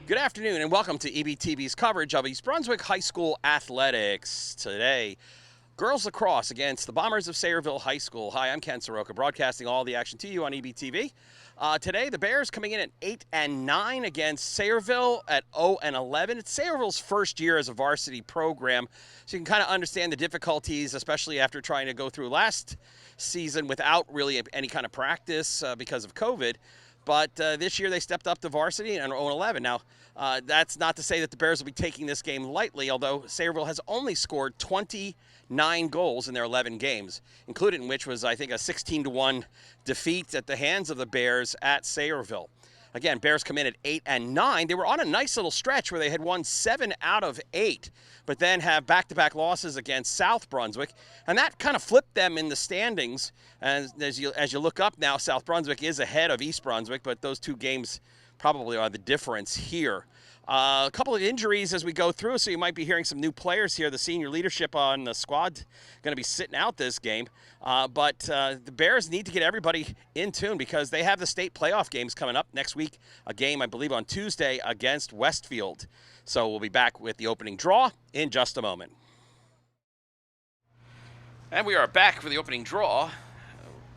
Good afternoon and welcome to EBTV's coverage of East Brunswick High School athletics. Today, Girls Lacrosse against the Bombers of Sayreville High School. Hi, I'm Ken Saroka, broadcasting all the action to you on EBTV. Today, the Bears coming in at 8-9 against Sayreville at 0-11. It's Sayreville's first year as a varsity program, so you can kind of understand the difficulties, especially after trying to go through last season without really any kind of practice because of COVID. But this year they stepped up to varsity and 0-11. Now, that's not to say that the Bears will be taking this game lightly, although Sayreville has only scored 29 goals in their 11 games, included in which was, I think, a 16-1 defeat at the hands of the Bears at Sayreville. Again, Bears come in at 8-9. They were on a nice little stretch where they had won 7 out of 8, but then have back-to-back losses against South Brunswick, and that kind of flipped them in the standings. And as you look up now, South Brunswick is ahead of East Brunswick, but those two games probably are the difference here. A couple of injuries as we go through, so you might be hearing some new players here. The senior leadership on the squad going to be sitting out this game. But the Bears need to get everybody in tune because they have the state playoff games coming up next week. A game, I believe, on Tuesday against Westfield. So we'll be back with the opening draw in just a moment. And we are back for the opening draw.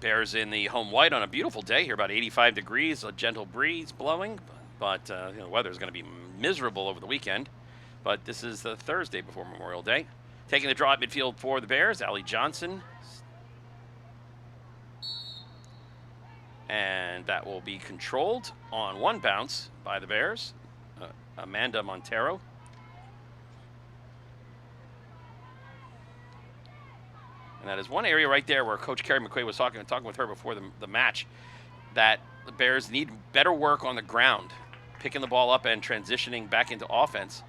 Bears in the home white on a beautiful day here, about 85 degrees, a gentle breeze blowing. But the weather is going to be miserable over the weekend. But this is the Thursday before Memorial Day. Taking the draw at midfield for the Bears, Allie Johnson. And that will be controlled on one bounce by the Bears, Amanda Montero. And that is one area right there where Coach Carrie McQuaid was talking with her before the match, that the Bears need better work on the ground, picking the ball up and transitioning back into offense.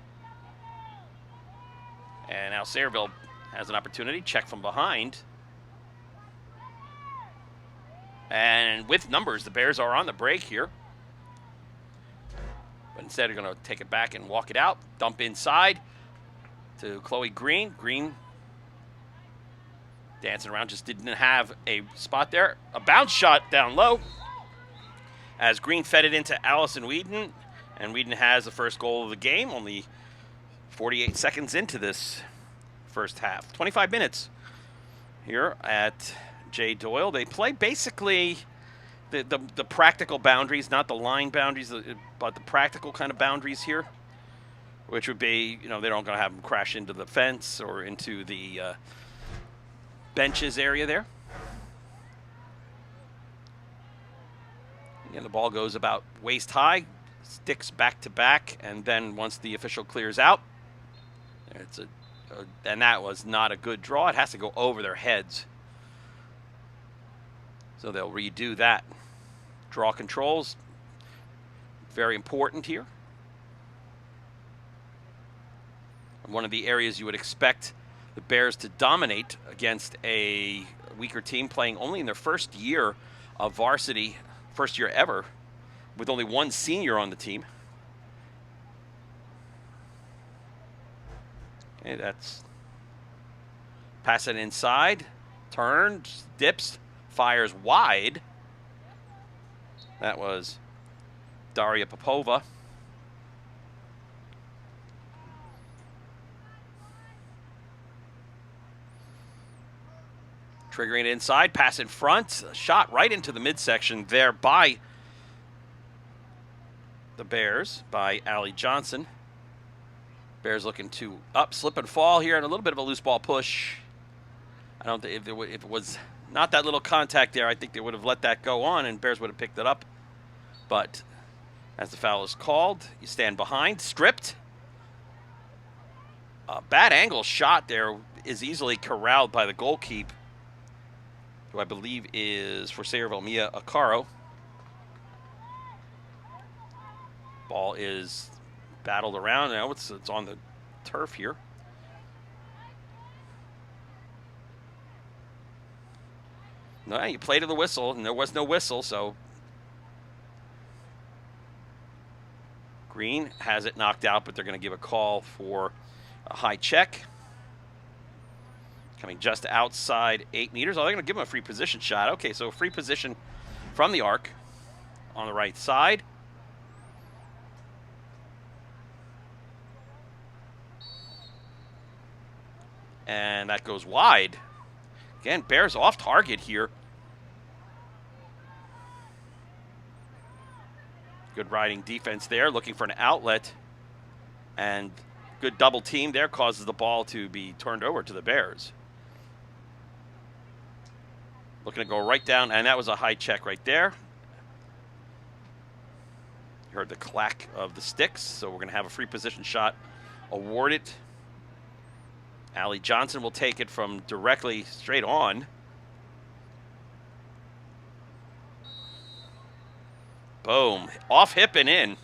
And now Sayreville has an opportunity, check from behind. And with numbers, the Bears are on the break here. But instead, they're going to take it back and walk it out, dump inside to Chloe Green. Green dancing around, just didn't have a spot there. A bounce shot down low as Green fed it into Allison Whedon, and Whedon has the first goal of the game, only 48 seconds into this first half. 25 minutes here at J. Doyle. They play basically the practical boundaries, not the line boundaries, but the practical kind of boundaries here, which would be, they're not going to have them crash into the fence or into the benches area there. And the ball goes about waist high, sticks back to back, and then once the official clears out, and that was not a good draw. It has to go over their heads. So they'll redo that. Draw controls, very important here. And one of the areas you would expect the Bears to dominate against a weaker team playing only in their first year of varsity, first year ever, with only one senior on the team. Okay, that's pass it inside, turns, dips, fires wide. That was Daria Popova. Triggering it inside, pass in front, shot right into the midsection there by the Bears, by Allie Johnson. Bears looking to up, slip and fall here, and a little bit of a loose ball push. I don't think if it was not that little contact there, I think they would have let that go on and Bears would have picked it up. But as the foul is called, you stand behind, stripped. A bad angle shot there is easily corralled by the goalkeep, who I believe is for Sayreville, Mia Acaro. Ball is battled around. Now it's on the turf here. No, you play to the whistle, and there was no whistle, so Green has it knocked out, but they're going to give a call for a high check. Coming just outside 8 meters. Oh, they're going to give him a free position shot. Okay, so free position from the arc on the right side. and that goes wide. Again, Bears off target here. Good riding defense there, looking for an outlet. And good double team there causes the ball to be turned over to the Bears. Looking to go right down, and that was a high check right there. You heard the clack of the sticks, so we're going to have a free position shot awarded. Allie Johnson will take it from directly straight on. Boom. Off hip and in.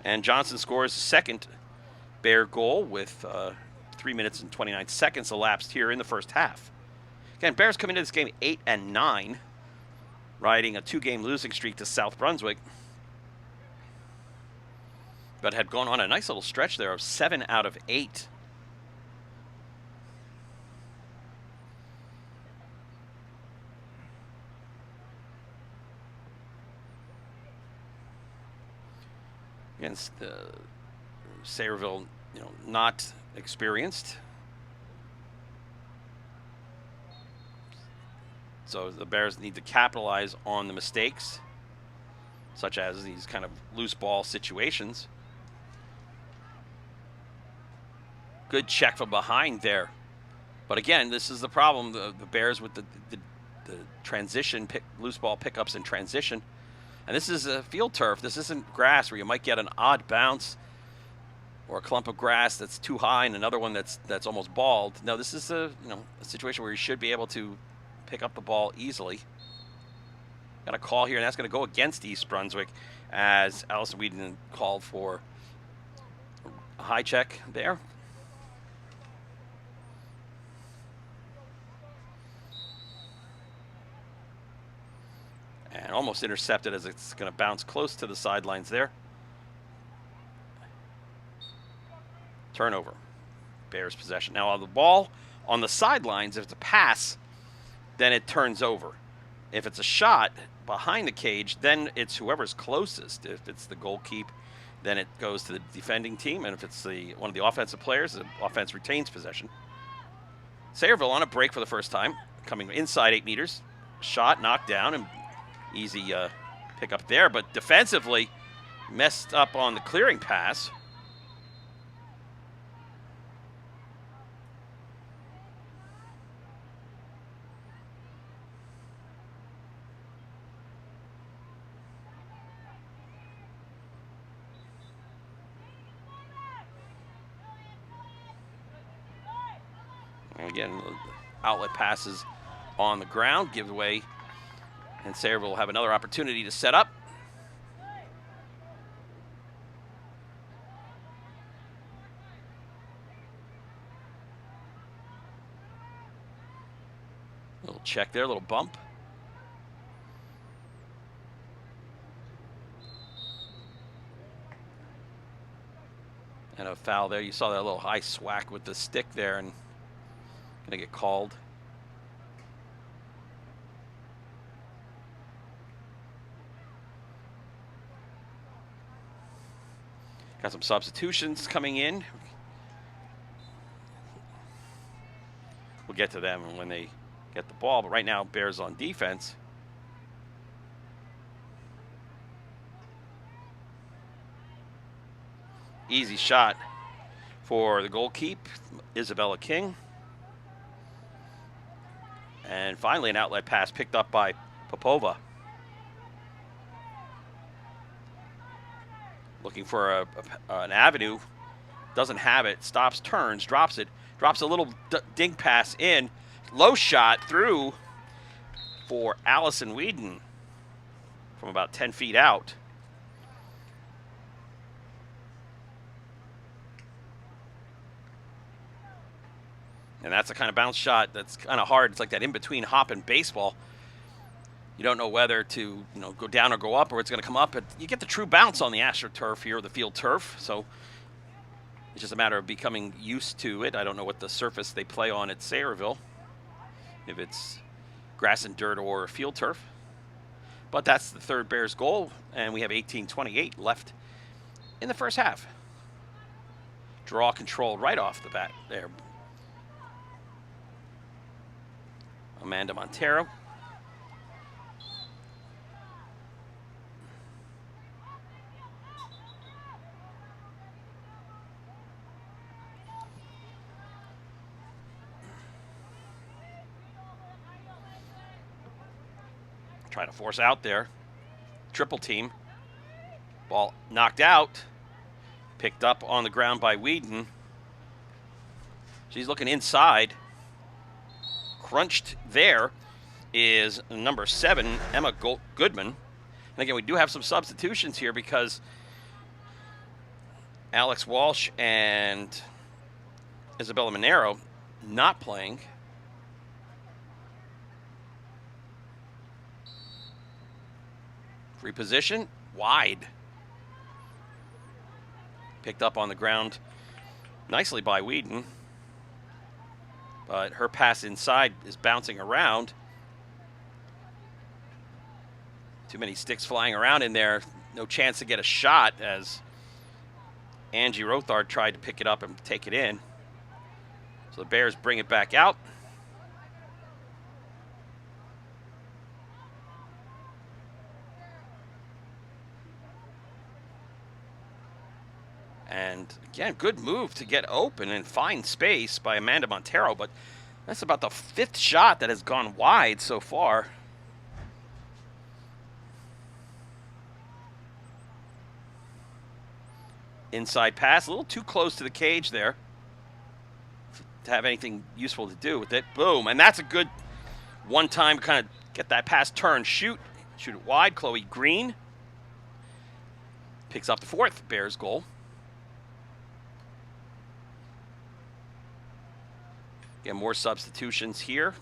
And Johnson scores the second Bear goal with 3 minutes and 29 seconds elapsed here in the first half. Again, Bears come into this game 8-9, riding a 2-game losing streak to South Brunswick, but had gone on a nice little stretch there of 7 out of 8. Against Sayreville, not experienced. So the Bears need to capitalize on the mistakes, such as these kind of loose ball situations. Good check from behind there. But again, this is the problem. The Bears with the transition, loose ball pickups in transition. And this is a field turf. This isn't grass where you might get an odd bounce or a clump of grass that's too high and another one that's almost bald. No, this is a situation where you should be able to pick up the ball easily. Got a call here, and that's going to go against East Brunswick as Allison Whedon called for a high check there. And almost intercepted as it's going to bounce close to the sidelines there. Turnover. Bears possession. Now on the ball on the sidelines, if it's a pass, then it turns over. If it's a shot behind the cage, then it's whoever's closest. If it's the goalkeeper, then it goes to the defending team. And if it's one of the offensive players, the offense retains possession. Sayreville on a break for the first time, coming inside 8 meters. Shot, knocked down, and easy pick up there. But defensively, messed up on the clearing pass. Again, outlet passes on the ground, give away, and Sayreville will have another opportunity to set up. Little check there, little bump. And a foul there. You saw that little high swack with the stick there, and going to get called. Got some substitutions coming in. We'll get to them when they get the ball, but right now Bears on defense. Easy shot for the goalkeeper, Isabella King. And finally, an outlet pass picked up by Popova. Looking for an avenue. Doesn't have it. Stops, turns, drops it. Drops a little dink pass in. Low shot through for Allison Whedon from about 10 feet out. And that's the kind of bounce shot that's kind of hard. It's like that in-between hop and baseball. You don't know whether to go down or go up, or it's going to come up. But you get the true bounce on the AstroTurf here, the field turf. So it's just a matter of becoming used to it. I don't know what the surface they play on at Sayreville, if it's grass and dirt or field turf. But that's the third Bears goal, and we have 18:28 left in the first half. Draw control right off the bat there. Amanda Montero. Try to force out there. Triple team. Ball knocked out. Picked up on the ground by Whedon. She's looking inside. Crunched there is number 7, Emma Goodman. And again, we do have some substitutions here because Alex Walsh and Isabella Monero not playing. Free position, wide. Picked up on the ground nicely by Whedon. But her pass inside is bouncing around. Too many sticks flying around in there. No chance to get a shot as Angie Rothard tried to pick it up and take it in. So the Bears bring it back out. And again, good move to get open and find space by Amanda Montero, but that's about the 5th shot that has gone wide so far. Inside pass, a little too close to the cage there to have anything useful to do with it. Boom, and that's a good one-time kind of get that pass, turn, shoot it wide. Chloe Green picks up the 4th Bears goal. Again, more substitutions here.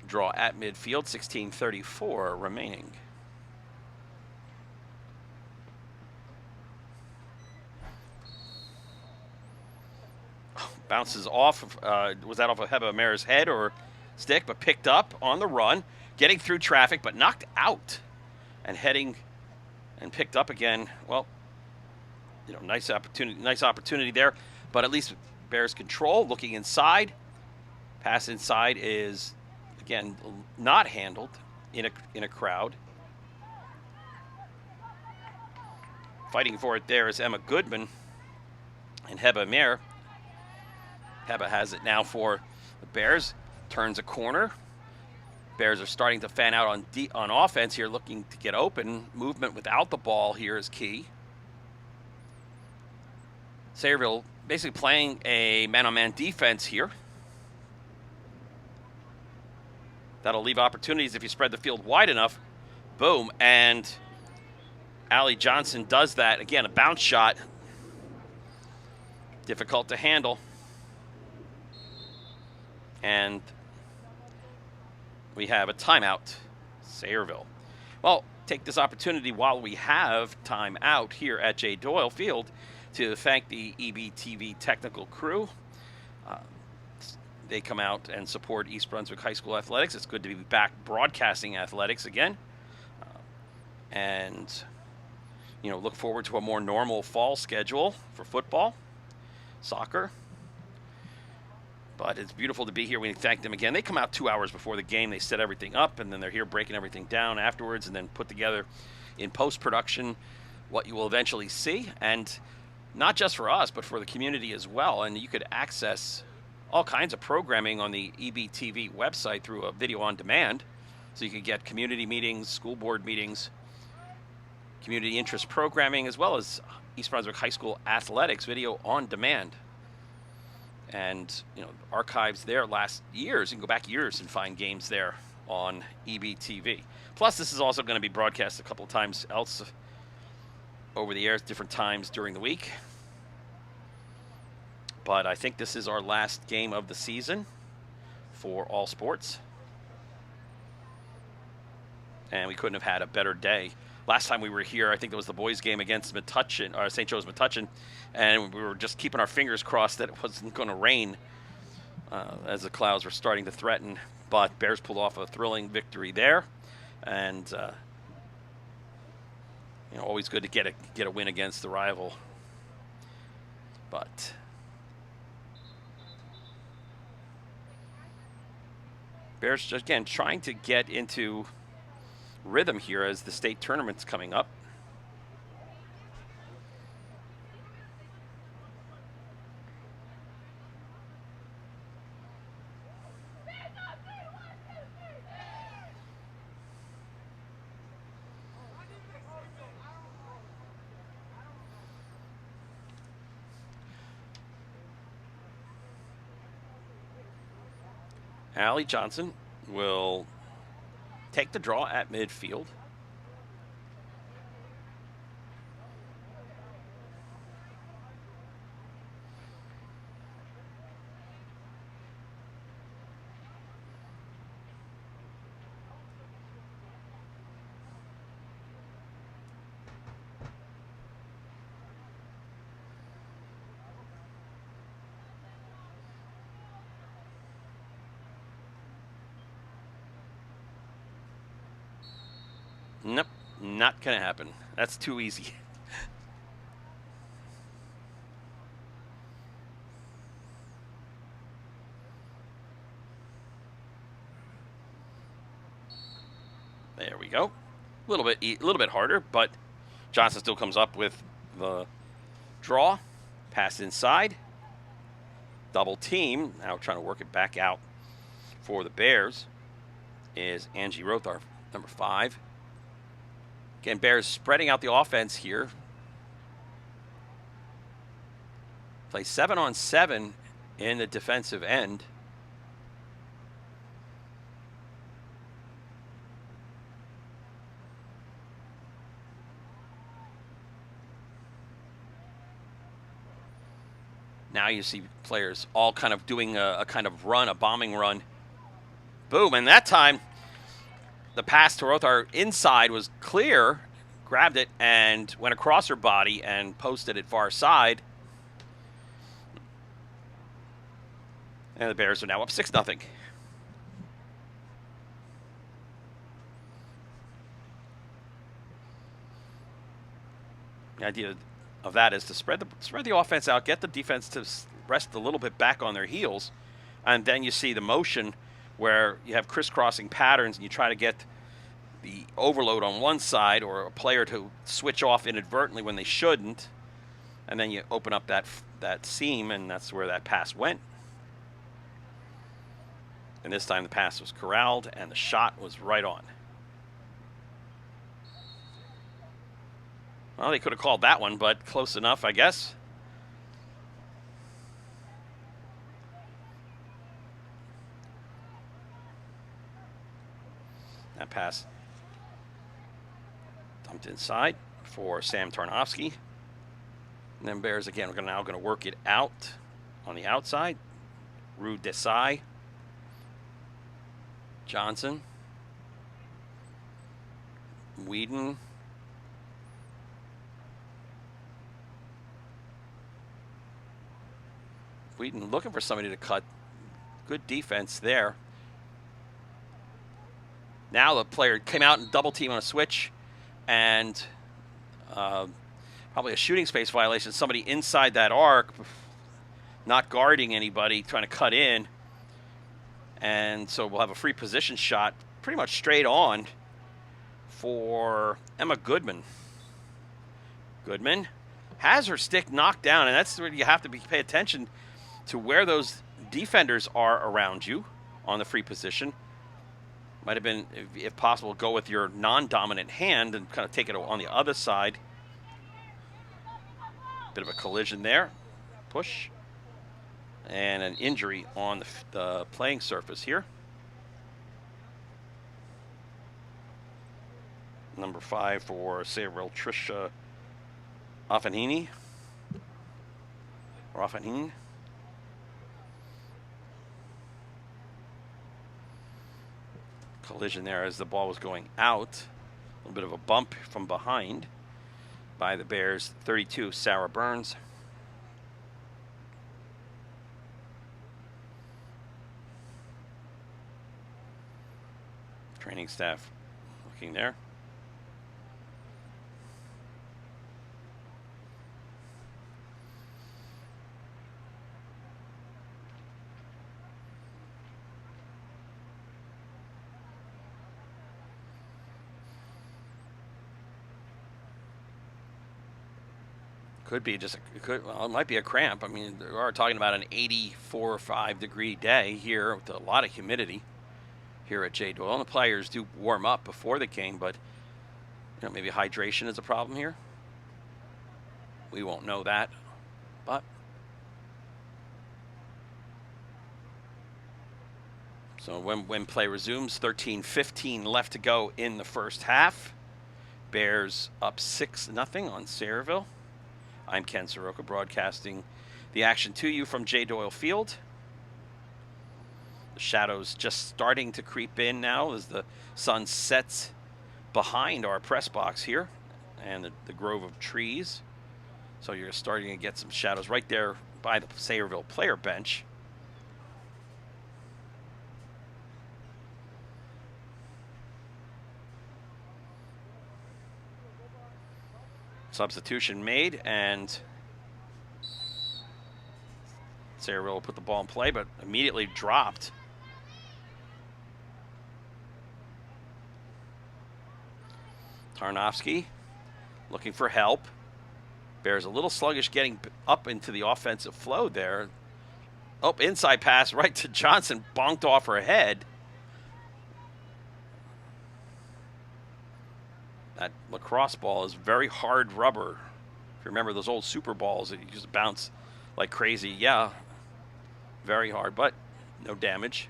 Draw at midfield, 16:34 remaining. Bounces off. Was that off of Heba Mayor's head or stick? But picked up on the run, getting through traffic, but knocked out and heading and picked up again. Well, you know, nice opportunity there. But at least Bears control. Looking inside. Pass inside is again not handled in a crowd. Fighting for it there is Emma Goodman and Heba Mayor. Heba has it now for the Bears. Turns a corner. Bears are starting to fan out on offense here, looking to get open. Movement without the ball here is key. Sayreville basically playing a man-on-man defense here. That'll leave opportunities if you spread the field wide enough. Boom, and Allie Johnson does that. Again, a bounce shot. Difficult to handle. And we have a timeout, Sayreville. Well, take this opportunity while we have time out here at J. Doyle Field to thank the EBTV technical crew. They come out and support East Brunswick High School athletics. It's good to be back broadcasting athletics again. And, you know, look forward to a more normal fall schedule for football, soccer. But it's beautiful to be here. We thank them again. They come out 2 hours before the game. They set everything up, and then they're here breaking everything down afterwards and then put together in post-production what you will eventually see. And not just for us, but for the community as well. And you could access all kinds of programming on the EBTV website through a video on demand. So you could get community meetings, school board meetings, community interest programming, as well as East Brunswick High School athletics video on demand. And, you know, archives there last years. You can go back years and find games there on EBTV. Plus, this is also going to be broadcast a couple of times else over the air, different times during the week. But I think this is our last game of the season for all sports. And we couldn't have had a better day. Last time we were here, I think it was the boys' game against Metuchen, or St. Joe's Metuchen, and we were just keeping our fingers crossed that it wasn't going to rain as the clouds were starting to threaten. But Bears pulled off a thrilling victory there, and always good to get a win against the rival. But Bears just again trying to get into rhythm here as the state tournament's coming up. Allie Johnson will take the draw at midfield. Nope, not going to happen. That's too easy. There we go. A little bit harder, but Johnson still comes up with the draw. Pass inside. Double team. Now trying to work it back out for the Bears is Angie Rothar, number 5. Again, Bears spreading out the offense here. Play 7-on-7 in the defensive end. Now you see players all kind of doing a kind of run, a bombing run. Boom, and that time the pass to Rothar inside was clear, grabbed it, and went across her body and posted it far side. And the Bears are now up 6-0. The idea of that is to spread the offense out, get the defense to rest a little bit back on their heels, and then you see the motion where you have crisscrossing patterns and you try to get the overload on one side or a player to switch off inadvertently when they shouldn't, and then you open up that seam, and that's where that pass went. And this time the pass was corralled and the shot was right on. Well, they could have called that one, but close enough, I guess. That pass dumped inside for Sam Tarnowski. And then Bears, again, we're now going to work it out on the outside. Rue Desai. Johnson. Whedon. Whedon looking for somebody to cut. Good defense there. Now the player came out and double team on a switch, and probably a shooting space violation. Somebody inside that arc, not guarding anybody, trying to cut in. And so we'll have a free position shot pretty much straight on for Emma Goodman. Goodman has her stick knocked down, and that's where you have to pay attention to where those defenders are around you on the free position. Might have been, if possible, go with your non-dominant hand and kind of take it on the other side. Bit of a collision there. Push. And an injury on the playing surface here. Number 5 for Sayreville, Trisha Offenhini. Or Offenhine. Collision there as the ball was going out. A little bit of a bump from behind by the Bears. 32, Sarah Burns. Training staff looking there. Could be just well, it might be a cramp. I mean, we are talking about an 84 or 5 degree day here with a lot of humidity here at J. Doyle. And the players do warm up before the game, but maybe hydration is a problem here. We won't know that, but so when play resumes, 13:15 left to go in the first half. Bears up 6-0 on Sayreville. I'm Ken Saroka, broadcasting the action to you from J. Doyle Field. The shadows just starting to creep in now as the sun sets behind our press box here and the grove of trees. So you're starting to get some shadows right there by the Sayreville player bench. Substitution made, and Sayreville will put the ball in play, but immediately dropped. Tarnowski looking for help. Bears a little sluggish getting up into the offensive flow there. Oh, inside pass right to Johnson, bonked off her head. That lacrosse ball is very hard rubber. If you remember those old super balls that you just bounce like crazy, yeah, very hard, but no damage.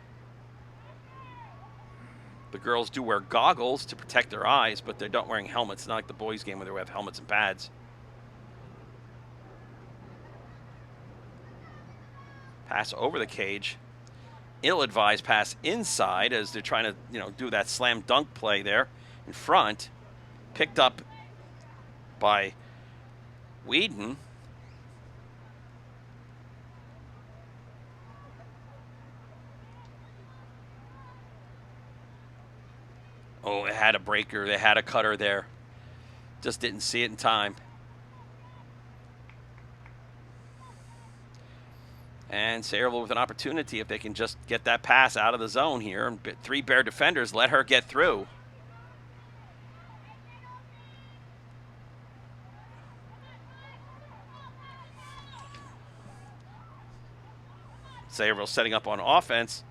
The girls do wear goggles to protect their eyes, but they're not wearing helmets. Not like the boys' game where they have helmets and pads. Pass over the cage. Ill-advised pass inside as they're trying to, do that slam dunk play there in front. Picked up by Whedon. Oh, it had a breaker. They had a cutter there. Just didn't see it in time. And Sayreville with an opportunity if they can just get that pass out of the zone here. And 3 Bear defenders let her get through. Sayreville setting up on offense.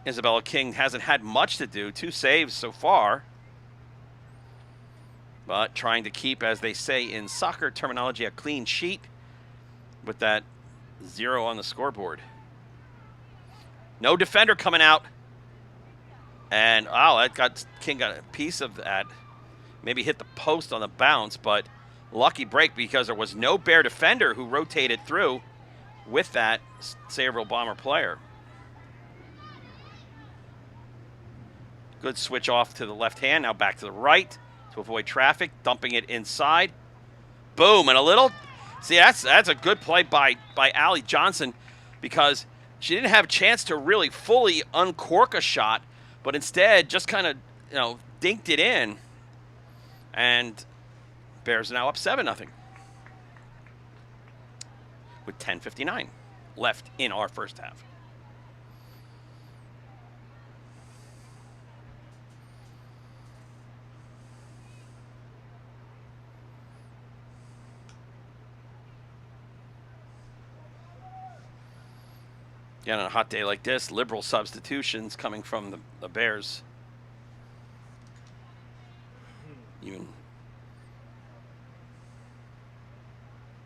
Isabella King hasn't had much to do. 2 saves so far. But trying to keep, as they say in soccer terminology, a clean sheet with that 0 on the scoreboard. No defender coming out. And, King got a piece of that. Maybe hit the post on the bounce, but lucky break because there was no Bear defender who rotated through with that Sayreville Bomber player. Good switch off to the left hand, now back to the right to avoid traffic, dumping it inside. Boom, and a little, see, that's a good play by Allie Johnson because she didn't have a chance to really fully uncork a shot, but instead just kind of, dinked it in. And Bears are now up 7-0. With 10:59 left in our first half. Again, on a hot day like this, liberal substitutions coming from the Bears.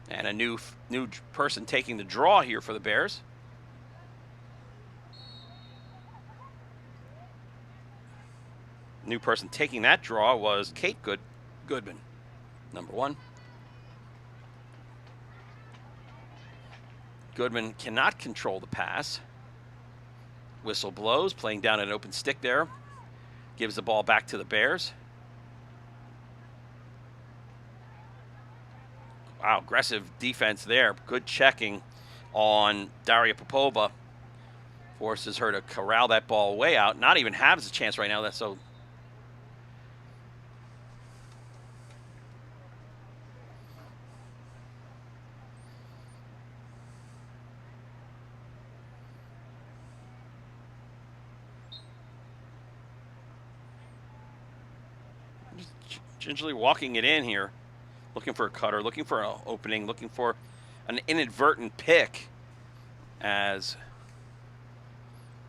And a new person taking the draw here for the Bears. New person taking that draw was Kate Goodman, number 1. Goodman cannot control the pass. Whistle blows, playing down an open stick there. Gives the ball back to the Bears. Wow, aggressive defense there. Good checking on Daria Popova. Forces her to corral that ball way out. Not even has a chance right now. That's so. Just gingerly walking it in here, looking for a cutter, looking for an opening, looking for an inadvertent pick as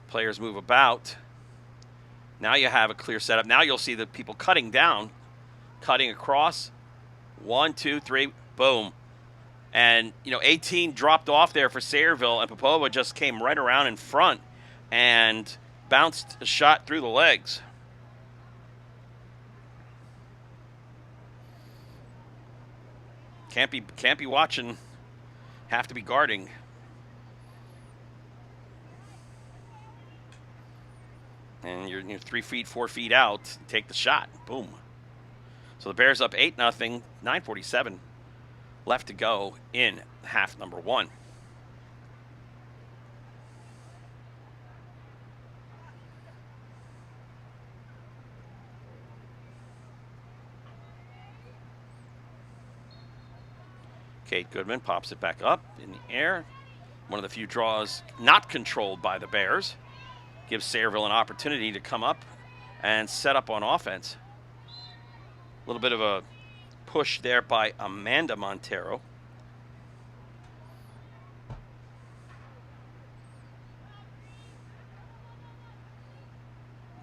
players move about. Now you have a clear setup. Now you'll see the people cutting down, cutting across. 1, 2, 3, boom. And, 18 dropped off there for Sayreville, and Popova just came right around in front and bounced a shot through the legs. Can't be watching. Have to be guarding. And you're 3 feet, 4 feet out. Take the shot. Boom. So the Bears up 8-0. 9:47 left to go in half number 1. Kate Goodman pops it back up in the air. One of the few draws not controlled by the Bears. Gives Sayreville an opportunity to come up and set up on offense. A little bit of a push there by Amanda Montero.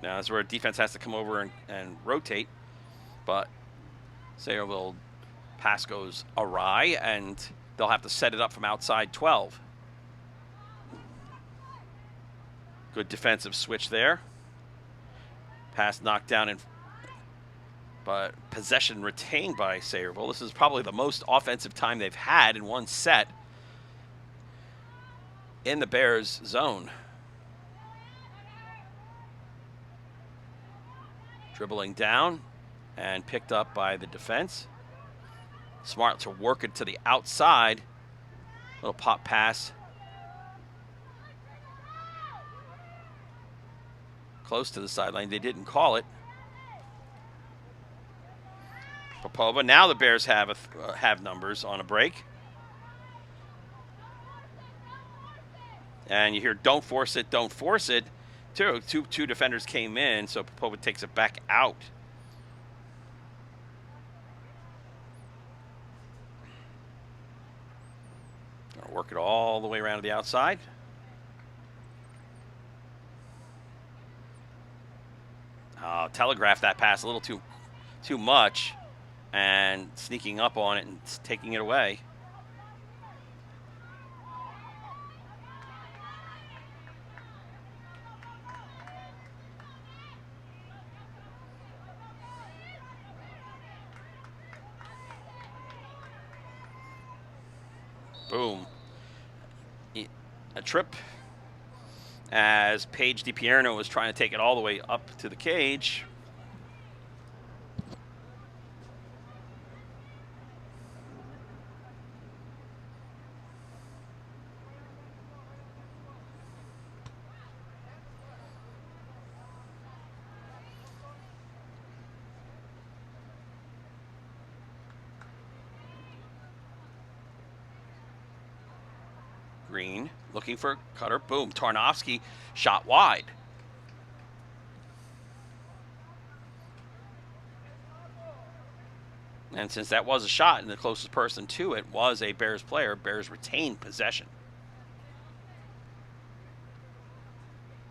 Now that's where defense has to come over and rotate, but Sayreville pass goes awry, and they'll have to set it up from outside 12. Good defensive switch there. Pass knocked down, but possession retained by Sayreville. This is probably the most offensive time they've had in one set in the Bears zone. Dribbling down and picked up by the defense. Smart to work it to the outside. Little pop pass. Close to the sideline. They didn't call it. Popova. Now the Bears have numbers on a break. And you hear, don't force it, don't force it. Two defenders came in, so Popova takes it back out. Gonna work it all the way around to the outside. Telegraphed that pass a little too much, and sneaking up on it and taking it away. Boom. A trip as Paige DiPierno was trying to take it all the way up to the cage. Green looking for cutter. Boom. Tarnowski shot wide. And since that was a shot and the closest person to it was a Bears player, Bears retained possession.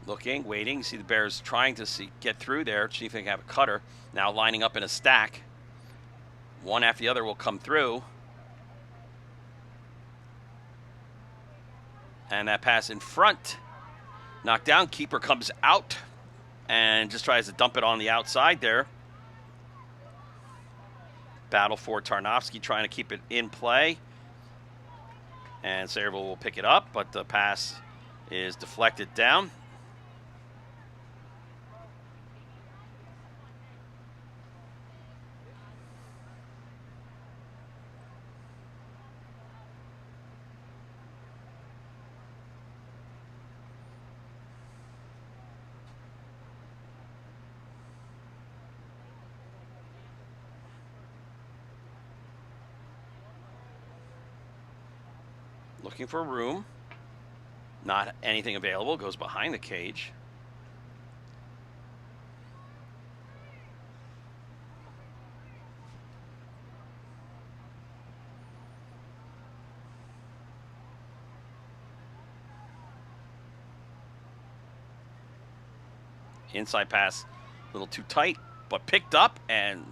Looking, waiting. You see the Bears trying to get through there, see if they can have a cutter. Now lining up in a stack. One after the other will come through. And that pass in front. Knocked down. Keeper comes out and just tries to dump it on the outside there. Battle for Tarnowski trying to keep it in play. And Sayreville will pick it up, but the pass is deflected down. Looking for room. Not anything available. Goes behind the cage. Inside pass, a little too tight, but picked up and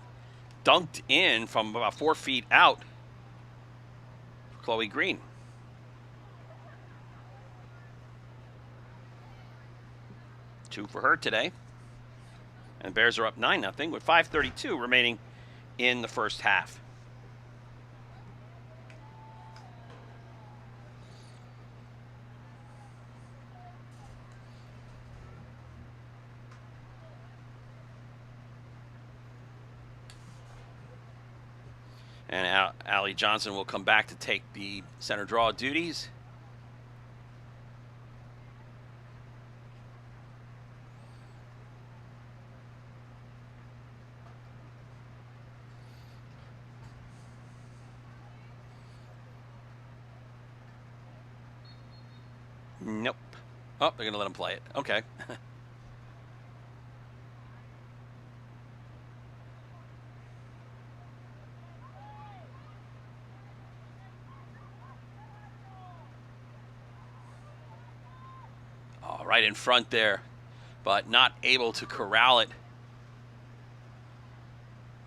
dunked in from about 4 feet out for Chloe Green. Two for her today. And Bears are up 9-0 with 5:32 remaining in the first half. And Allie Johnson will come back to take the center draw duties. Nope. Oh, they're going to let him play it. Okay. Oh, right in front there, but not able to corral it.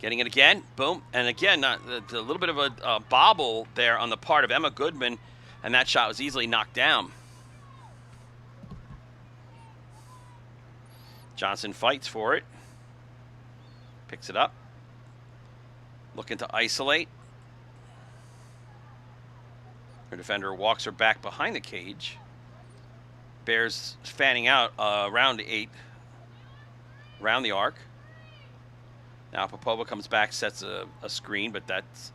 Getting it again. Boom. And again, a little bit of a bobble there on the part of Emma Goodman, and that shot was easily knocked down. Johnson fights for it. Picks it up. Looking to isolate. Her defender walks her back behind the cage. Bears fanning out around 8. Around the arc. Now Popova comes back, sets a screen, but that's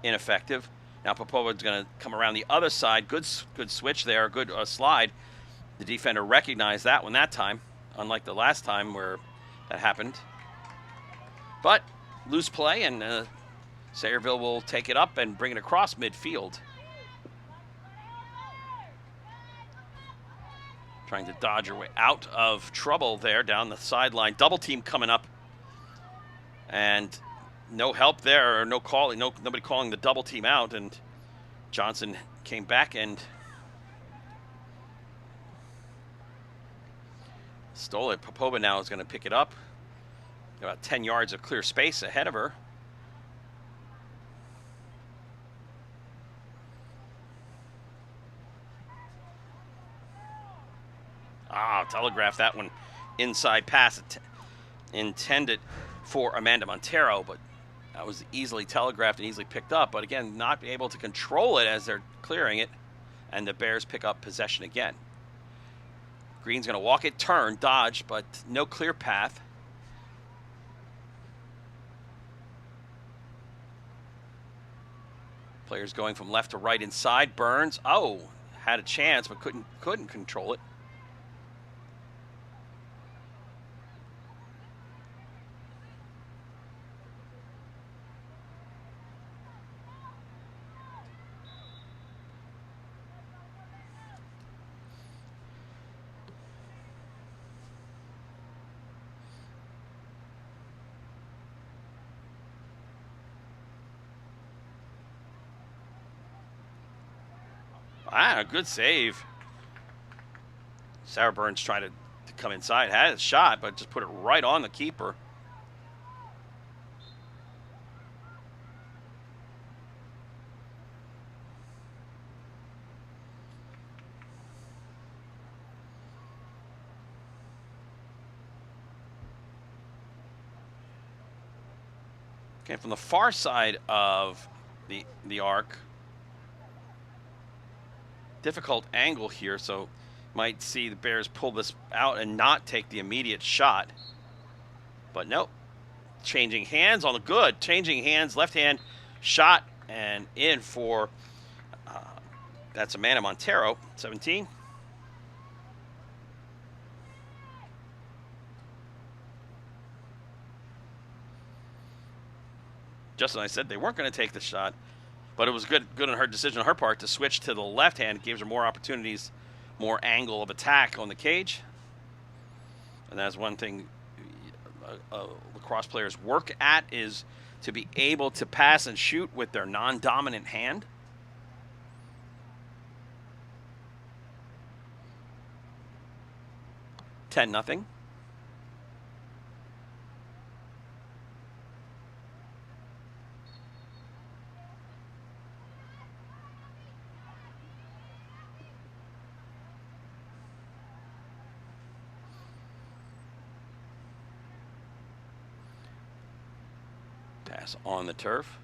ineffective. Now Popova's going to come around the other side. Good switch there. Good slide. The defender recognized that one that time, unlike the last time where that happened. But loose play, and Sayreville will take it up and bring it across midfield. Trying to dodge her way out of trouble there down the sideline. Double team coming up. And no help there, or no calling, nobody calling the double team out. And Johnson came back and stole it. Popova now is going to pick it up. About 10 yards of clear space ahead of her. Telegraphed that one. Inside pass intended for Amanda Montero, but that was easily telegraphed and easily picked up. But again, not able to control it as they're clearing it, and the Bears pick up possession again. Green's going to walk it, turn, dodge, but no clear path. Players going from left to right inside. Burns, had a chance but couldn't control it. A good save. Sarah Burns tried to come inside, had a shot, but just put it right on the keeper. Okay, from the far side of the arc. Difficult angle here, so might see the Bears pull this out and not take the immediate shot. But nope. Changing hands on the good. Changing hands, left hand shot, and in for, that's Amanda Montero, 17. Just as I said, they weren't going to take the shot, But it was good on her decision on her part to switch to the left hand. It gives her more opportunities, more angle of attack on the cage. And that's one thing lacrosse players work at, is to be able to pass and shoot with their non-dominant hand. (10-0). Pass on the turf.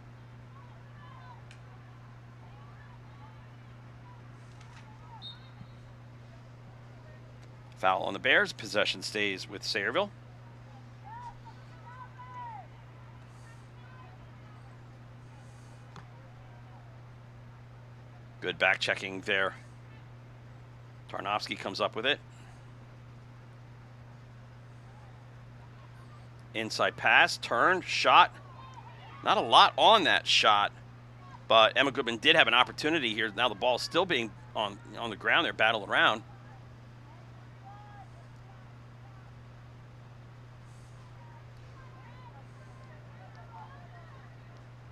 Foul on the Bears. Possession stays with Sayreville. Good back checking there. Tarnowski comes up with it. Inside pass, turn, shot. Not a lot on that shot, but Emma Goodman did have an opportunity here. Now the ball's still being on the ground there, battled around.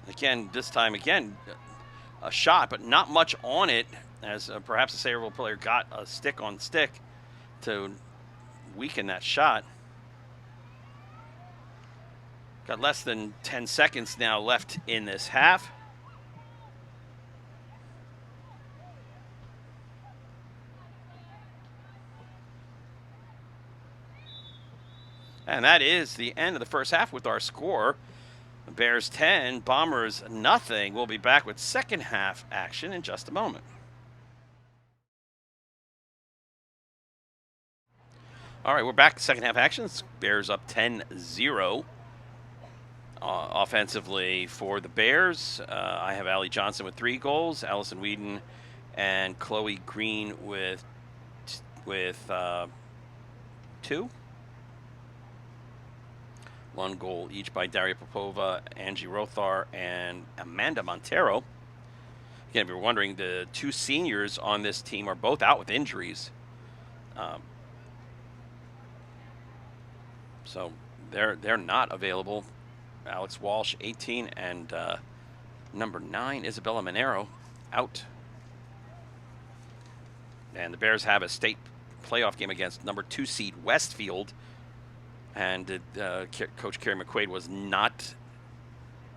Again, this time, a shot, but not much on it, as perhaps the Sayreville player got a stick on stick to weaken that shot. Got less than 10 seconds now left in this half. And that is the end of the first half with our score. Bears 10, Bombers nothing. We'll be back with second half action in just a moment. All right, we're back to second half action. Bears up 10-0. Offensively for the Bears, I have Allie Johnson with 3 goals, Allison Whedon and Chloe Green with 2. 1 goal each by Daria Popova, Angie Rothar, and Amanda Montero. Again, if you're wondering, the 2 seniors on this team are both out with injuries. So they're not available. Alex Walsh, 18, and number 9, Isabella Monero, out. And the Bears have a state playoff game against number 2 seed Westfield. And Coach Kerry McQuaid was not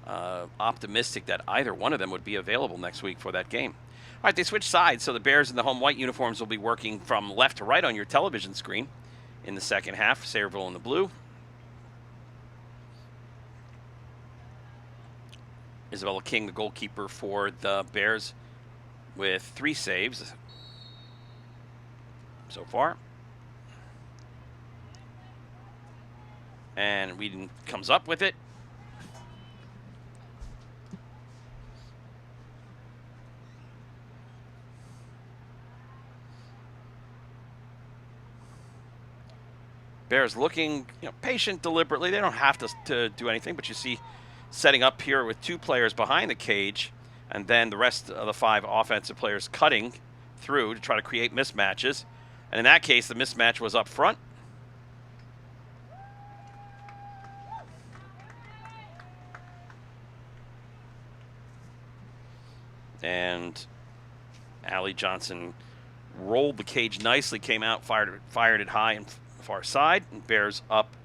optimistic that either one of them would be available next week for that game. All right, they switched sides, so the Bears in the home white uniforms will be working from left to right on your television screen in the second half. Sayreville in the blue. Isabella King, the goalkeeper for the Bears, with 3 saves so far. And Whedon comes up with it. Bears looking, patient, deliberately. They don't have to do anything, but you see setting up here with 2 players behind the cage, and then the rest of the 5 offensive players cutting through to try to create mismatches. And in that case, the mismatch was up front. And Allie Johnson rolled the cage nicely, came out, fired it high and far side, and Bears up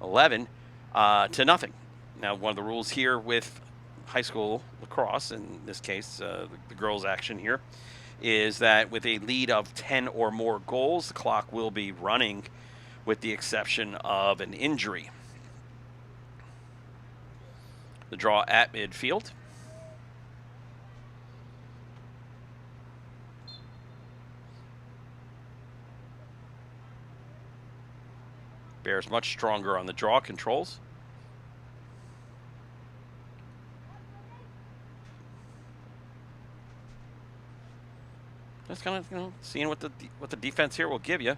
11 to nothing. Now, one of the rules here with high school lacrosse, in this case, the girls' action here, is that with a lead of 10 or more goals, the clock will be running with the exception of an injury. The draw at midfield. Bears much stronger on the draw controls. Just kind of seeing what the defense here will give you.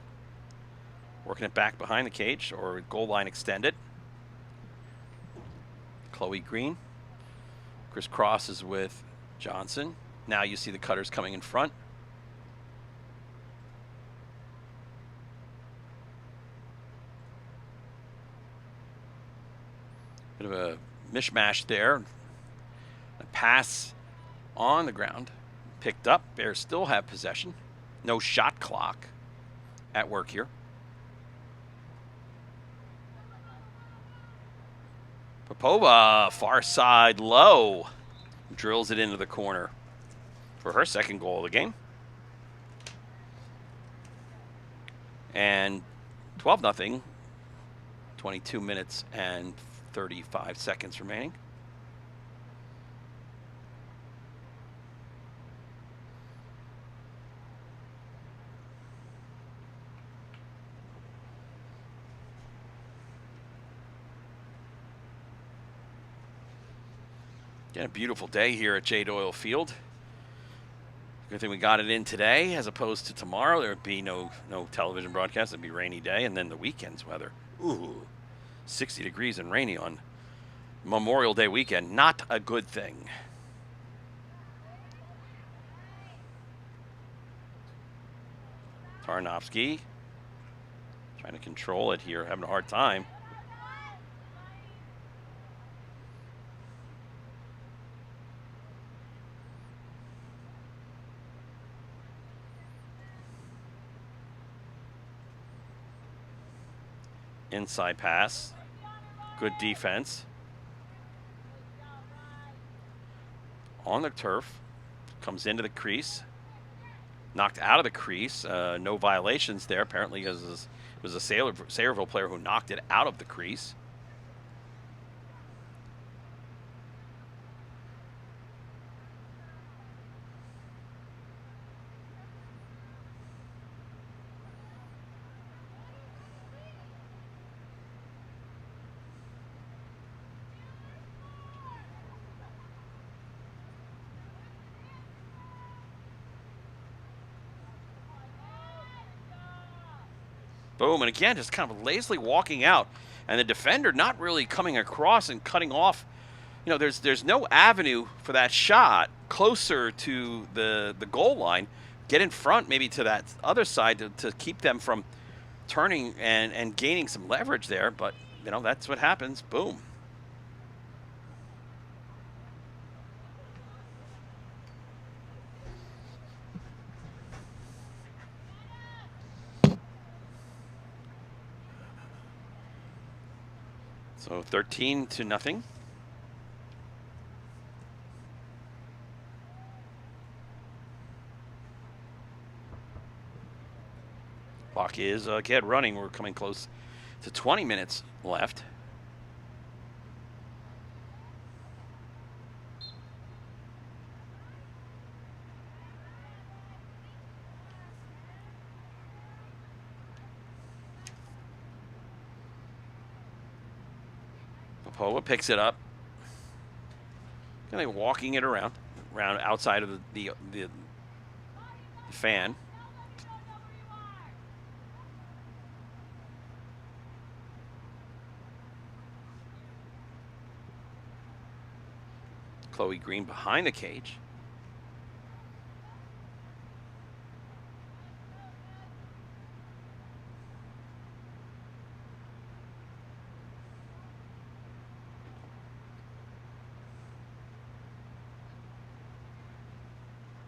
Working it back behind the cage or goal line extended. Chloe Green. Chris Cross is with Johnson. Now you see the cutters coming in front. Bit of a mishmash there. A pass on the ground. Picked up. Bears still have possession. No shot clock at work here. Popova, far side low. Drills it into the corner for her second goal of the game. And 12-0. 22 minutes and 35 seconds remaining. Again, a beautiful day here at J. Doyle Field. Good thing we got it in today as opposed to tomorrow. There would be no television broadcast. It would be a rainy day, and then the weekend's weather. Ooh, 60 degrees and rainy on Memorial Day weekend. Not a good thing. Tarnowski trying to control it here, having a hard time. Inside pass. Good defense. On the turf. Comes into the crease. Knocked out of the crease. No violations there. Apparently it was a Sayreville player who knocked it out of the crease. Boom, and again, just kind of lazily walking out. And the defender not really coming across and cutting off. You know, there's no avenue for that shot closer to the goal line. Get in front maybe to that other side to keep them from turning and gaining some leverage there. But, you know, that's what happens. Boom. So 13-0. Clock is again running. We're coming close to 20 minutes left. Popova picks it up. Kind of walking it around outside of the fan. Chloe Green behind the cage.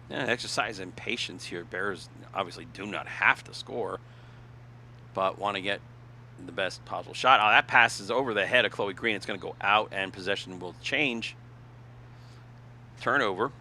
Yeah, exercise in patience here. Bears obviously do not have to score, but want to get the best possible shot. Oh, that pass is over the head of Chloe Green. It's going to go out, and possession will change. Turnover.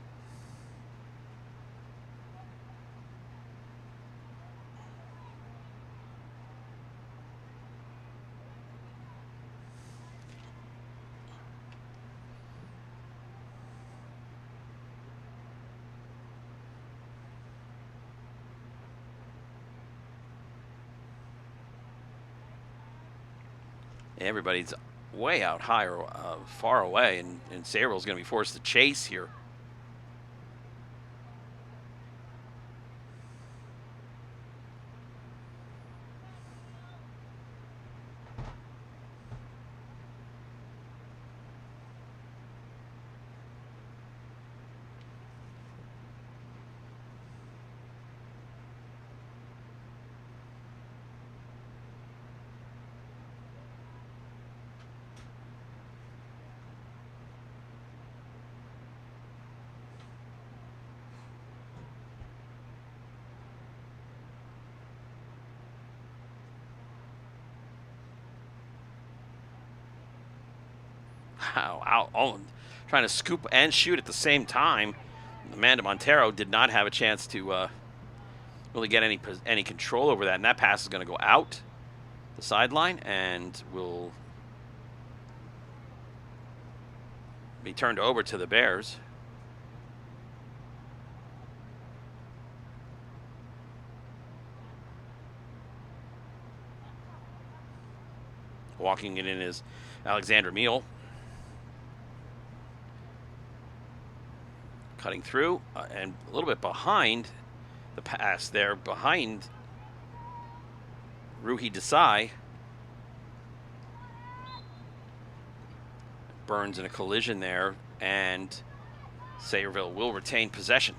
Everybody's way out high or far away, and Sayreville's going to be forced to chase here. Wow. Oh, trying to scoop and shoot at the same time. Amanda Montero did not have a chance to really get any control over that, and that pass is going to go out the sideline and will be turned over to the Bears. Walking it in is Alexandra Meal. Cutting through and a little bit behind the pass there, behind Ruhi Desai. Burns in a collision there, and Sayreville will retain possession.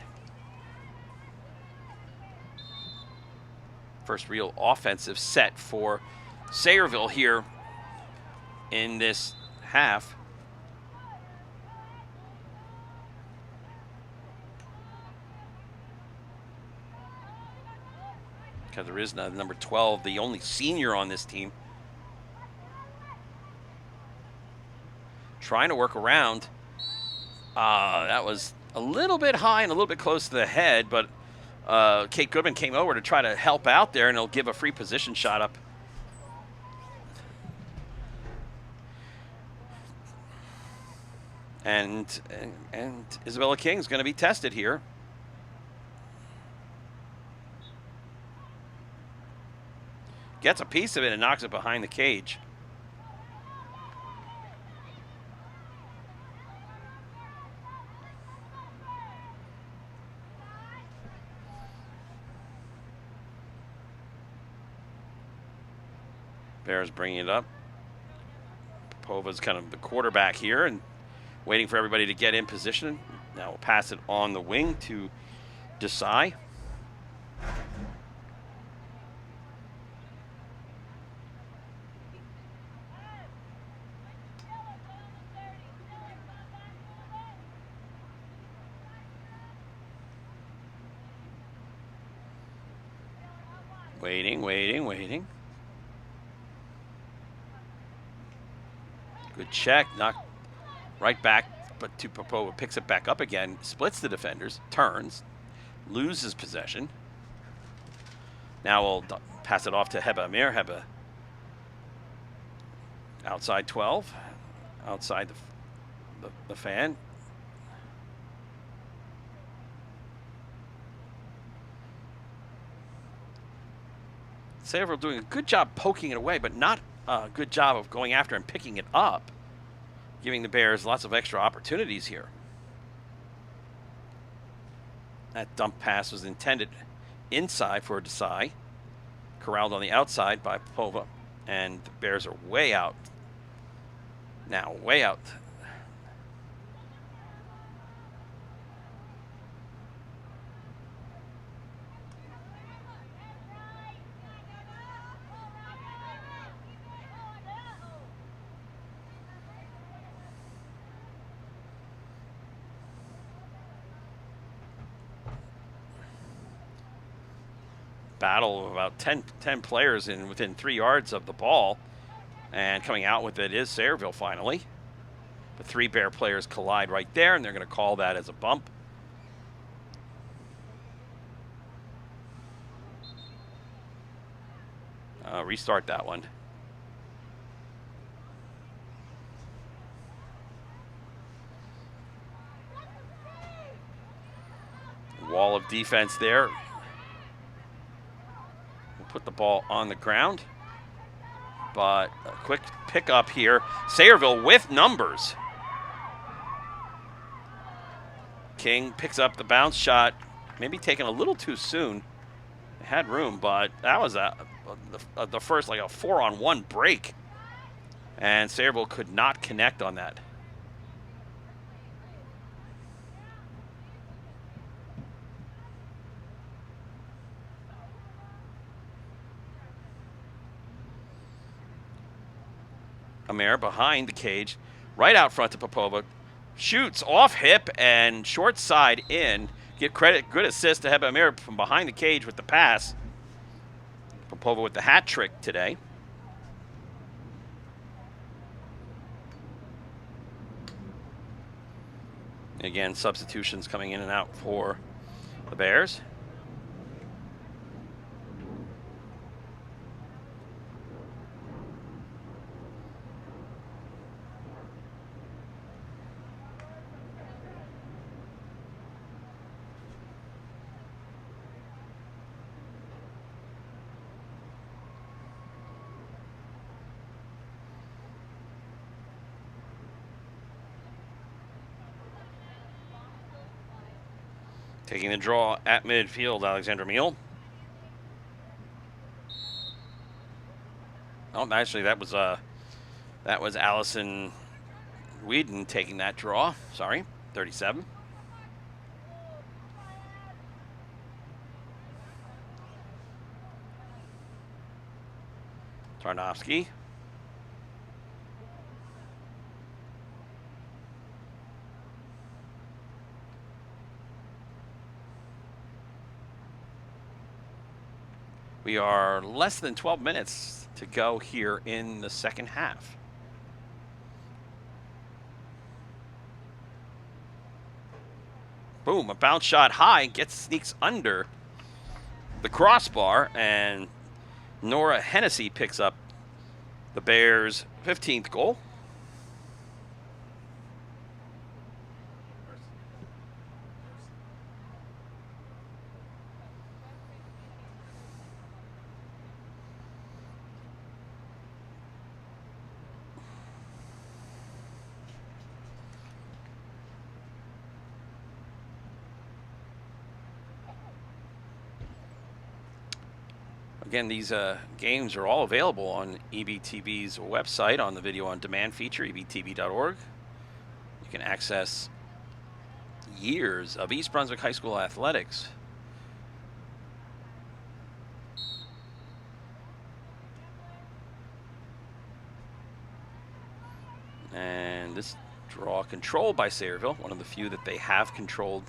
First real offensive set for Sayreville here in this half. Katarzyna, number 12, the only senior on this team. Trying to work around. That was a little bit high and a little bit close to the head, but Kate Goodman came over to try to help out there, and it'll give a free position shot up. And Isabella King's going to be tested here. Gets a piece of it and knocks it behind the cage. Bears bringing it up. Popova's kind of the quarterback here and waiting for everybody to get in position. Now we'll pass it on the wing to Desai. Waiting. Good check, knocked right back, but to Popova, picks it back up again, splits the defenders, turns, loses possession. Now we'll pass it off to Heba Amir. Heba outside 12, outside the fan. Sayreville doing a good job poking it away, but not a good job of going after and picking it up, giving the Bears lots of extra opportunities here. That dump pass was intended inside for Desai, corralled on the outside by Popova, and the Bears are way out. Now, way out. Battle of about 10 players within 3 yards of the ball, and coming out with it is Sayreville finally. The 3 Bear players collide right there, and they're going to call that as a bump. Restart that one. Wall of defense there. Put the ball on the ground, but a quick pickup here. Sayreville with numbers. King picks up the bounce shot, maybe taken a little too soon. It had room, but that was the first like a 4-on-1 break, and Sayreville could not connect on that. Amir behind the cage, right out front to Popova, shoots off hip and short side in. Give credit, good assist to Heba Amir from behind the cage with the pass. Popova with the hat trick today. Again, substitutions coming in and out for the Bears. Taking the draw at midfield, Alexandra Meal. Oh, actually, that was Allison Whedon taking that draw. Sorry, 37. Tarnowski. We are less than 12 minutes to go here in the second half. Boom, a bounce shot high, sneaks under the crossbar, and Nora Hennessy picks up the Bears' 15th goal. Again, these games are all available on EBTV's website on the video on demand feature, ebtv.org. You can access years of East Brunswick High School athletics. And this draw controlled by Sayreville, one of the few that they have controlled.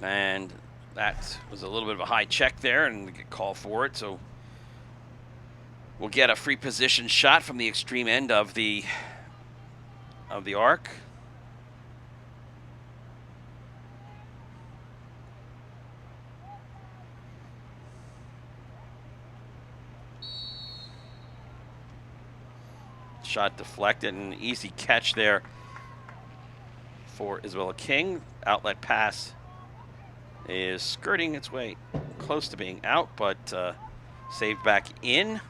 And that was a little bit of a high check there and get called for it. So we'll get a free position shot from the extreme end of the arc. Shot deflected, and an easy catch there for Isabella King. Outlet pass is skirting its way close to being out, but saved back in.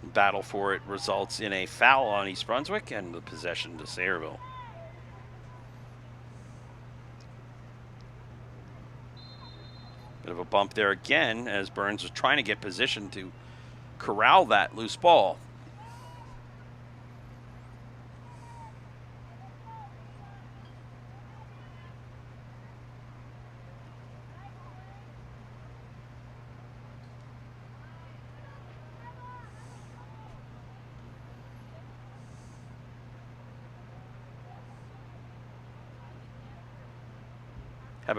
Battle for it results in a foul on East Brunswick and the possession to Sayreville. Bit of a bump there again as Burns was trying to get positioned to corral that loose ball.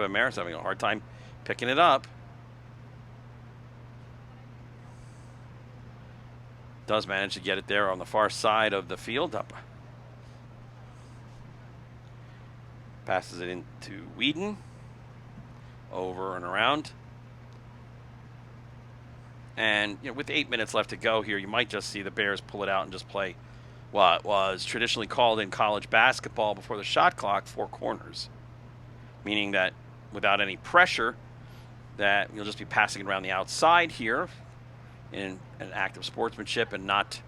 Maris having a hard time picking it up. Does manage to get it there on the far side of the field. Up. Passes it into Whedon. Over and around. And with 8 minutes left to go here, you might just see the Bears pull it out and just play what was traditionally called in college basketball before the shot clock, 4 corners. Meaning that without any pressure, that you'll just be passing it around the outside here in an act of sportsmanship and not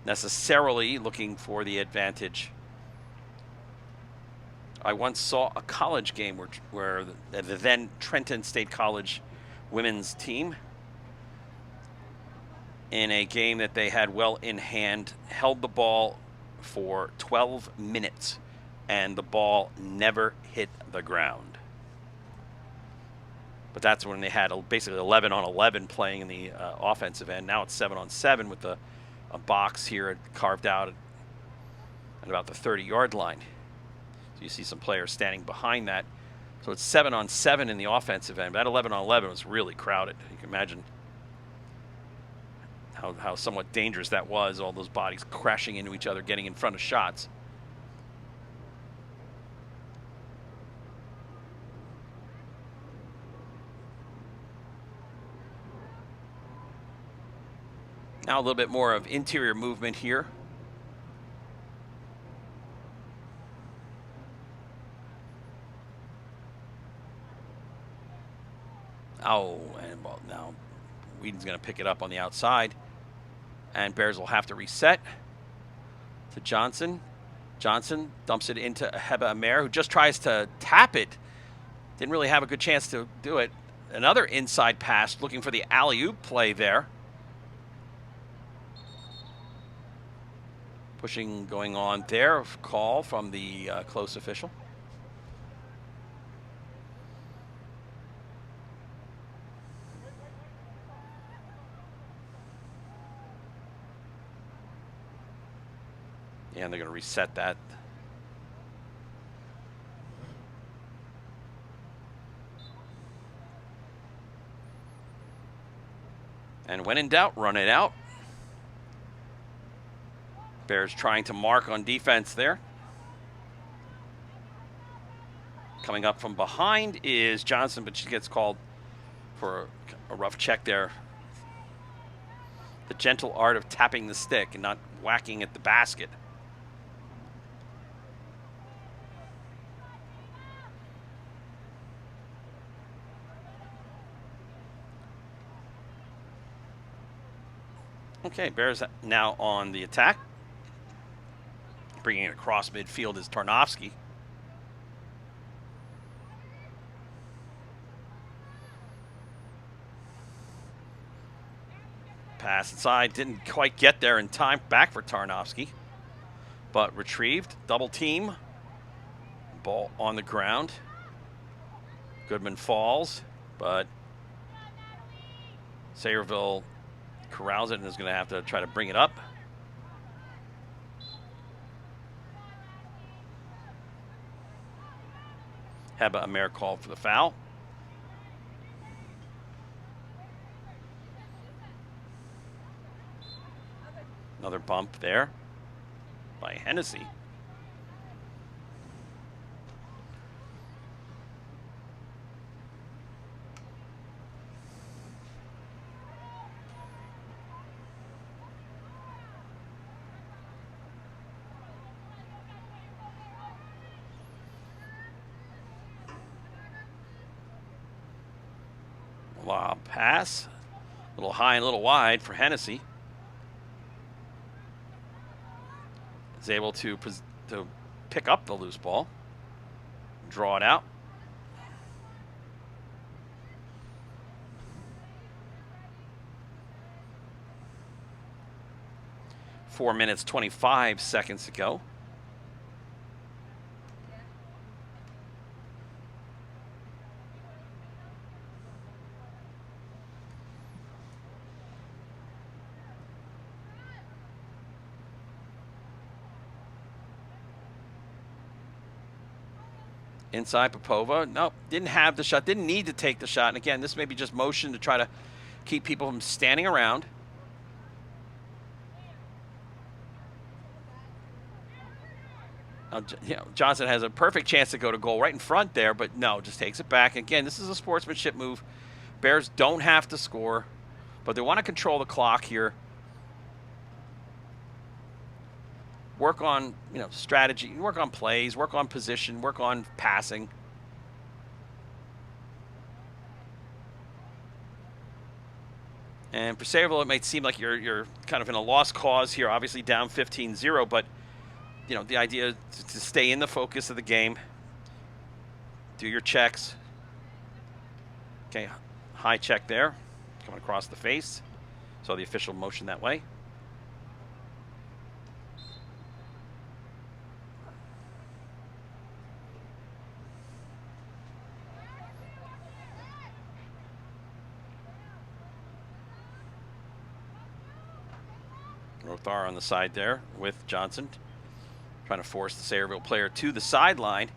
necessarily looking for the advantage. I once saw a college game where the then Trenton State College women's team, in a game that they had well in hand, held the ball for 12 minutes and the ball never hit the ground. But that's when they had basically 11 on 11 playing in the offensive end. Now it's 7 on 7 with a box here carved out at about the 30-yard line. So you see some players standing behind that. So it's 7-on-7 in the offensive end. That 11-on-11 was really crowded. You can imagine how somewhat dangerous that was, all those bodies crashing into each other, getting in front of shots. Now a little bit more of interior movement here. Oh, and well, now Whedon's going to pick it up on the outside. And Bears will have to reset to Johnson. Johnson dumps it into Heba Amer, who just tries to tap it. Didn't really have a good chance to do it. Another inside pass, looking for the alley-oop play there. Pushing going on there. Call from the close official. And they're going to reset that. And when in doubt, run it out. Bears trying to mark on defense there. Coming up from behind is Johnson, but she gets called for a rough check there. The gentle art of tapping the stick and not whacking at the basket. Okay, Bears now on the attack. Bringing it across midfield is Tarnowski. Pass inside, didn't quite get there in time. Back for Tarnowski, but retrieved. Double team. Ball on the ground. Goodman falls, but Sayreville corrals it and is going to have to try to bring it up. Heba Amer called for the foul. Another bump there by Hennessy. Lob pass, a little high and a little wide for Hennessy. Is able to pick up the loose ball, draw it out. Four minutes, 25 seconds to go. Inside Popova. Nope, didn't have the shot, didn't need to take the shot. And again, this may be just motion to try to keep people from standing around. Johnson has a perfect chance to go to goal right in front there, but no, just takes it back. Again, this is a sportsmanship move. Bears don't have to score, but they want to control the clock here. Work on, strategy, work on plays, work on position, work on passing. And for Sayreville, it might seem like you're kind of in a lost cause here, obviously down 15-0, but the idea is to stay in the focus of the game. Do your checks. Okay, high check there, coming across the face. So the official motion that way. Rothar on the side there with Johnson. Trying to force the Sayreville player to the sideline.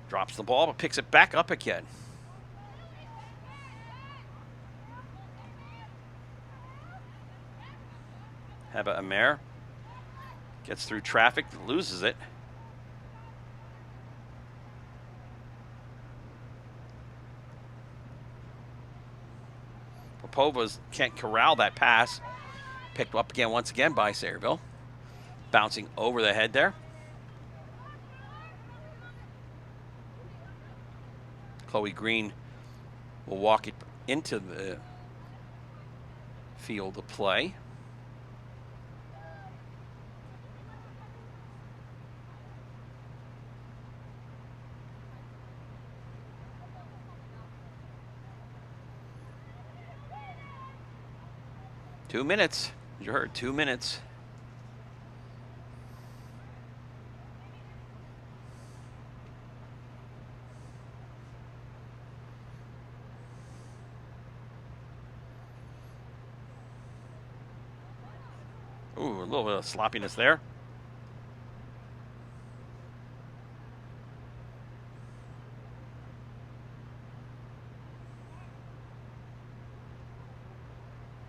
Drops the ball, but picks it back up again. Heba Amer gets through traffic, loses it. Popova can't corral that pass. Picked up again once again by Sayreville. Bouncing over the head there. Chloe Green will walk it into the field of play. Two minutes. You heard, 2 minutes. Ooh, a little bit of sloppiness there.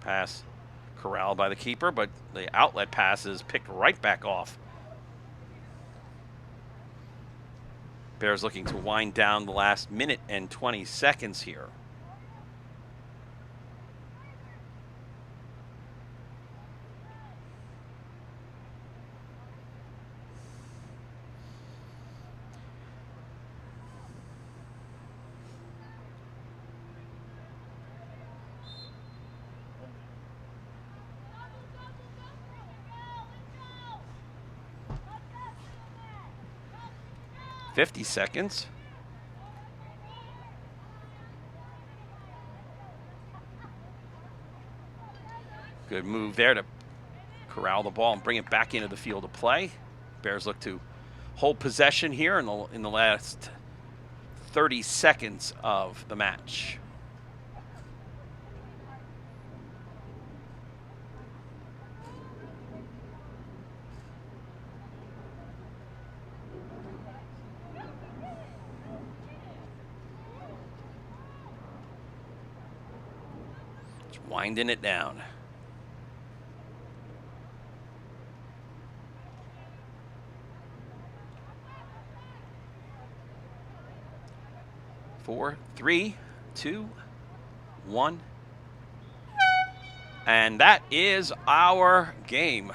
Pass corralled by the keeper, but the outlet pass is picked right back off. Bears looking to wind down the last minute and 20 seconds here. $50 seconds. Good move there to corral the ball and bring it back into the field of play. Bears look to hold possession here in the last 30 seconds of the match. Winding it down. Four, three, two, one. And that is our game.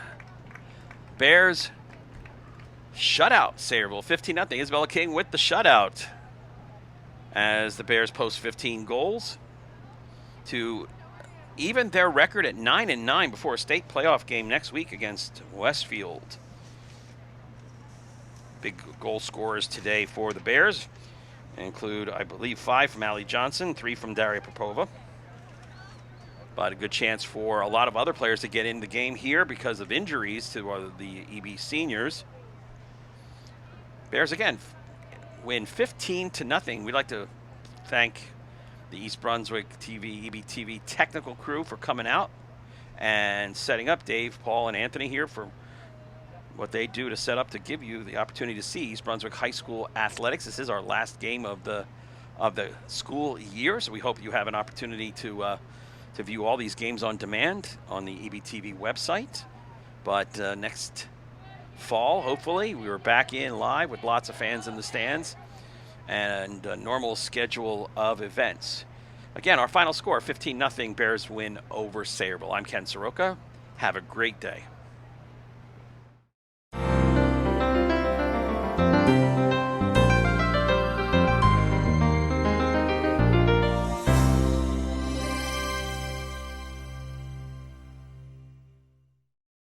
Bears shutout Sayreville 15-0. Isabella King with the shutout as the Bears post 15 goals to even their record at 9-9 before a state playoff game next week against Westfield. Big goal scorers today for the Bears include, I believe, 5 from Allie Johnson, 3 from Daria Popova. But a good chance for a lot of other players to get in the game here because of injuries to the EB seniors. Bears, again, win 15-0. We'd like to thank the East Brunswick EBTV technical crew for coming out and setting up. Dave, Paul, and Anthony here for what they do to set up to give you the opportunity to see East Brunswick High School athletics. This is our last game of the school year, so we hope you have an opportunity to view all these games on demand on the EBTV website. But next fall, hopefully, we are back in live with lots of fans in the stands and a normal schedule of events. Again, our final score, 15-0, Bears win over Sayreville. I'm Ken Saroka. Have a great day.